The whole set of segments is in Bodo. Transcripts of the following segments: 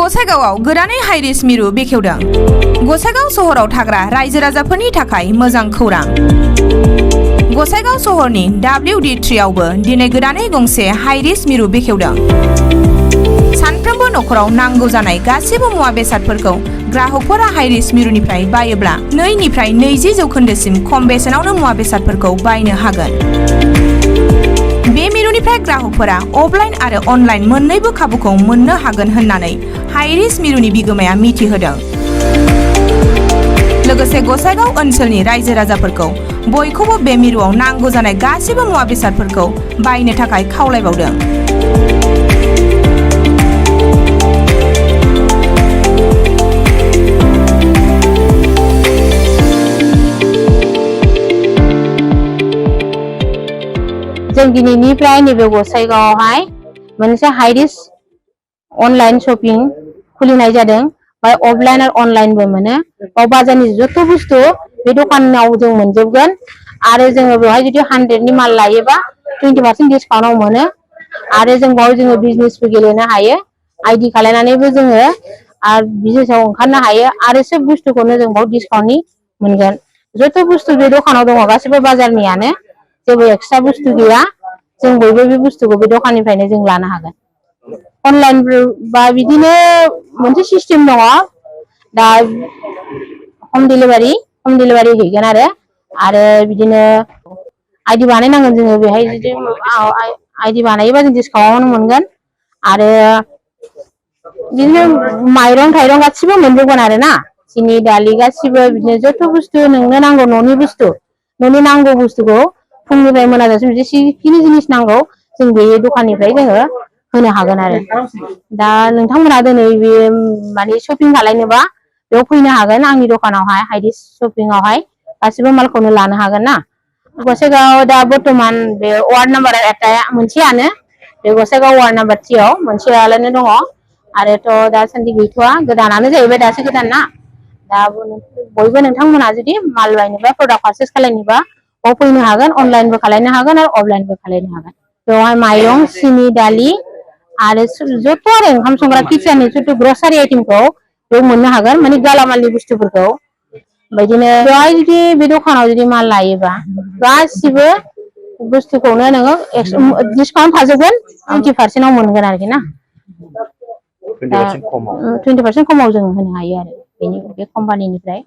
गसाइगावआव गोदानै हाइरिस मिरु बेखेवदों। गसाइगाव सहराव थाग्रा रायजो राजाफोरनि थाखाय मोजां खौरां। गसाइगाव सहरनि WD3 आवबो दिनै गोदानै गंसे हाइरिस मिरु बेखेवदों। सानफ्रोमबो नखराव नांगौ जानाय गासिबो मुवा बेसादफोरखौ ग्राहकफोरा हाइरिस मिरुनिफ्राय बायोब्ला 2 निफ्राय 20% खम बेसेनावनो मुवा बेसादफोरखौ बायनो हागोन। बे मिरुनिफ्राय ग्राहकफोरा अफलाइन आरो अनलाइन मोन्नैबो खाबुखौ मोननो हागोन होननानै हाइरिस मिरुनि बिगोमाया मिथिहोदों। लोगोसे गसाइगाव ओनसोलनि रायजो राजाफोरखौ बयखौबो बे मिरुआव नांगौ जानाय गासिबो मुवा बेसादफोरखौ बायनो थाखाय खावलायबावदों। जों दिनैनिफ्राय नैबे गसाइगावआवहाय मोनसे हाइरिस अनलाइन शपिं खुलिनाय जादों। अफलाइन आरो अनलाइनबो मोनो। बाजारनि जत बुस्थु बे दखानाव जों मोनजोबगोन आरो जोङो बेवहाय जुदि 100 नि माल लायोबा 20% डिसकाउन्टआव मोनो आरो जों बाव जोङो बिजनेसबो गेलेनो हायो। आइडि खालायनानैबो जोङो आरो बिजनेसाव ओंखारनो हायो आरो सोब बुस्थुखौनो जों बाव डिसकाउन्टनि मोनगोन। जत बुस्थु बे दखानाव दङ गासिबो बाजारनियानो, जेबो एक्सट्रा बुस्थु गैया। जों बयबो बे बुस्थुखौ बे दखाननिफ्रायनो जों लानो हागोन। अनलाइन बा बिदिनो मोनसे सिस्टेम दङ, दा हम डिलिभारि हैगोन आरो बिदिनो आइडि बानायनांगोन जोङो। बेहाय जुदि आइडि बानायोबा जों डिसकाउन्टआवनो मोनगोन आरो बिदिनो माइरं थाइरं गासिबो मोनजोबगोन आरो ना, सिनि दालि गासिबो बिदिनो जत बुस्थु नोंनो नांगौ न'नि नांगौ बुस्थुखौ फुंनिफ्राय मोनाजासिम जेसेखिनि जिनिस नांगौ जों बे दखाननिफ्राय जोङो होनो हागोन आरो। दा नोंथांमोना दिनै बे माने शपिं खालायनोबा बेयाव फैनो हागोन आंनि दखानावहाय हाइरिस शपिंआवहाय गासिबो मालखौनो लानो हागोन ना। गसाइगाव दा बर्तमान बे वार्ड नाम्बार मोनसेयानो, बे गसाइगाव वार्ड नाम्बार 3 आव मोनसेयालानो दङ आरोथ' दासान्दि गैथ'वा, गोदानानो जाहैबाय, दासो गोदान ना। दा बयबो नोंथांमोना जुदि माल बायनोबा प्रडाक्ट पारचेस खालायनोबा बाव फैनो हागोन, अनलाइनबो खालायनो हागोन आरो अफलाइनबो खालायनो हागोन। बेवहाय माइरं, सिनि, दालि आरो जत आरो ओंखाम संग्रा किचेननि जत ग्रसारि आइटेमखौ बेयाव मोननो हागोन, माने गालामालनि बुस्थुफोरखौ। बिदिनो बेवहाय जुदि बे दखानाव जुदि माल लायोबा गासिबो बुस्थुखौनो नोङो डिसकाउन्ट थाजोबगोन, 20% आव मोनगोन आरोखि ना। 20% खमाव जों होनो हायो आरो बे कम्पानिनिफ्राय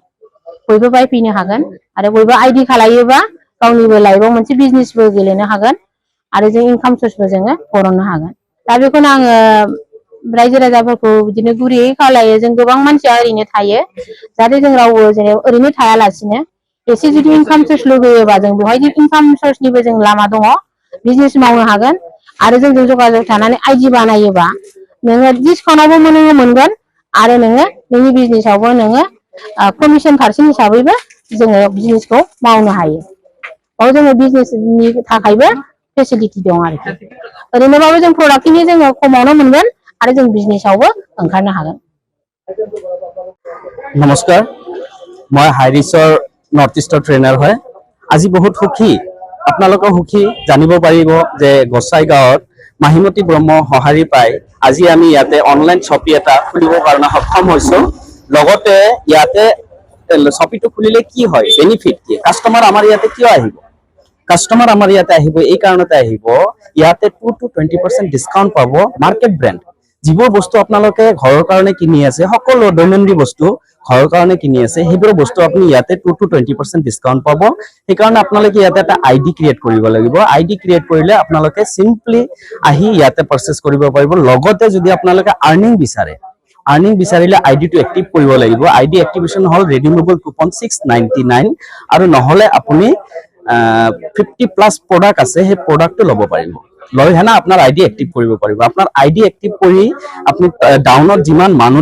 बयबो बायफैनो हागोन आरो बयबो आइडि खालायोबा गावनिबो लाइफआव मोनसे बिजनेसबो गेलेनो हागोन आरो जों इनकाम सर्सबो जोङो बरननो हागोन। दा बेखौनो आङो रायजो राजाफोरखौ बिदिनो गुरैयै खावलायो। जों गोबां मानसिया ओरैनो थायो, जाहाथे जों रावबो जेनेबा ओरैनो थायालासिनो एसे जुदि इनकाम सर्स लुगैयोबा जों बेवहाय इनकाम सर्सनिबो जों लामा दङ, बिजनेस मावनो हागोन आरो जोंजों जगाजग थानानै आइडि बानायोबा नोङो डिसकाउन्टआवबो मोनगोन आरो नोङो नोंनि बिजनेसावबो नोङो कमिसन पारसेन्ट हिसाबैबो जोङो बिजनेसखौ मावनो हायो। बाव जोङो बिजनेसनि थाखायबो फेसिलिटि दं आरोखि। ओरैनोबाबो जों प्रडाक्टनि जोङो खमावनो मोनगोन आरो जों बिजनेसावबो ओंखारनो हागोन। नमस्कार, मैं हाइरिसर नर्थ इस्टर ट्रेनार है। आज बहुत सुखी, आपनालोक सुखी जानिब पारिब जे गसाइगाँवत माहिमती ब्रह्म सहारि पाई आज आमी इयाते ऑनलाइन शॉपी एटा खुलिब कारणे सक्षम होइছো। लगते इयाते शॉपीটো खुलिले की হয় बेनिफिट की, कास्टमार आमार इयाते किय आहिब, कास्टमार आमार इयाते आहिब এই কাৰণতে আহিব ইয়াতে 2 to 20% ডিসকাউন্ট পাব। মার্কেট ব্র্যান্ড যিবোৰ বস্তু আপোনালোকে ঘৰৰ কাৰণে কিনি আছে, সকলো দৈনন্দিন বস্তু ঘৰৰ কাৰণে কিনি আছে, সেইবোৰ বস্তু আপুনি ইয়াতে 2 to 20% ডিসকাউন্ট পাব। সেই কাৰণে আপোনালোকে ইয়াতে এটা আইডি ক্ৰিয়েট কৰিব লাগিব। আইডি ক্ৰিয়েট কৰিলে আপোনালোকে সিম্পলি আহি ইয়াতে পারচেজ কৰিব পাৰিব। লগতে যদি আপোনালোকে আৰ্নিং বিচাৰিলে আইডিটো এক্টিভ কৰিব লাগিব। আইডি এক্টিভেশন হল ৰিডিমেবল কুপন 699 আৰু নহলে আপুনি 50+ প্ৰডাক্ট আছে, সেই প্ৰডাক্টটো ল'ব পাৰিব। লৈ হেনা আপোনাৰ আইডি এক্টিভ কৰিব পাৰিব। আপোনাৰ আইডি এক্টিভ কৰি আপুনি ডাউনত যিমান মানুহ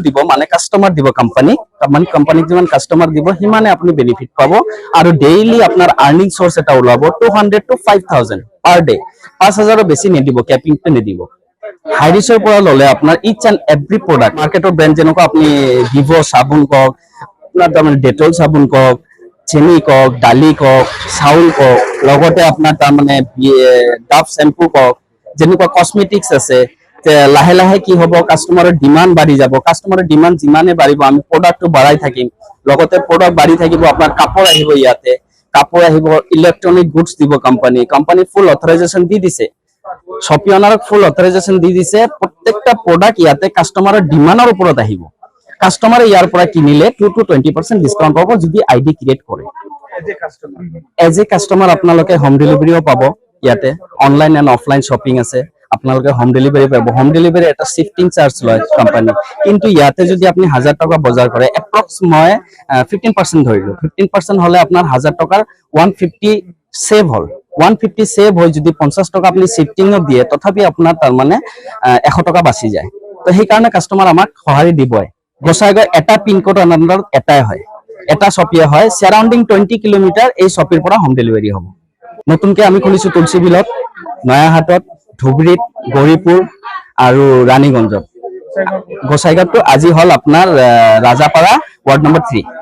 দিব মানে কাস্টমাৰ দিব, কোম্পানীক যিমান কাস্টমাৰ দিব সিমানে আপুনি বেনিফিট পাব। আৰু ডেইলি আপোনাৰ আৰ্নিং সোর্স এটা ওলাব 200 to 5000 পার ডে। 5000 বেছি নিদিব, ক্যাপিংটো নিদিব। হাইরিসৰ পৰা ললে আপোনাৰ ইচ এন্ড এভৰি প্ৰডাক্ট মাৰ্কেটৰ ব্র্যান্ড যেনেকুৱা আপুনি ভিভো সাবুন কক, আপোনাৰ তাৰমানে ডেটল সাবুন কক, চেনি কক, দালি কক, চাউল কক, লগতে আপোনাৰ তাৰমানে ডাভ শ্যাম্পু কক, যেনেকুৱা কসমেটিক্স আছে, যে লাহে লাহে কি হ'ব কাস্টমাৰৰ ডিমান্ড বাঢ়ি যাব কাস্টমাৰৰ ডিমান্ড যিমানে বাঢ়িব আমি প্ৰডাক্টটো বঢ়াই থাকিম লগতে প্ৰডাক্ট বাঢ়ি থাকিব আপোনাৰ কাপোৰ আহিব ইয়াতে কাপোৰ আহিব ইলেক্ট্ৰনিক গুডছ দিব কোম্পানী ফুল অথৰাইজেশ্যন দি দিছে Shopee অনাৰক ফুল অথৰাইজেশ্যন দি দিছে প্ৰত্যেকটা প্ৰডাক্ট ইয়াতে কাস্টমাৰৰ ডিমাণ্ডৰ ওপৰত আহিব কাস্টমাৰে ইয়াৰ পৰা কিনিলে 2 to 20% ডিসকাউন্ট পাব যদি আইডি ক্ৰিয়েট কৰে এজ এ কাস্টমাৰ আপোনালোকে হোম ডেলিভাৰীও পাব ইয়াতে অনলাইন এণ্ড অফলাইন শ্বপিং আছে আপোনালোকে হোম ডেলিভাৰী পাব হোম ডেলিভাৰী এটা শিফটিং চাৰ্জ লয় কোম্পানী কিন্তু ইয়াতে যদি আপুনি 1000 টকা বজাৰ কৰে এপ্ৰক্স মই 15% ধৰিলো 15% হলে আপোনাৰ 1000 টকাৰ 150 সেভ হল 150 সেভ হৈ যদি 50 টকা আপুনি শিফটিংত দিয়ে তথাপি আপোনাৰ তাৰ মানে 100 টকা বাচি যায় তো সেই কাৰণে কাস্টমাৰ আমাক সহাৰি দিবই গোসাইগাঁও এটা পিন কোড আন্ডাৰত এটাই হয় এটা শপিয়া হয় সাৰাউণ্ডিং 20 কিলোমিটাৰ এই শপিৰ পৰা হোম ডেলিভাৰী হ'ব নতুনকে আমি খুলিছো তুলসীবিলত নয়াহাটত ধুবুৰীত গৌৰীপুৰ আৰু ৰাণীগঞ্জত গোসাইগাঁৱটো আজি হল আপোনাৰ ৰাজাপাৰা ৱাৰ্ড নম্বৰ 3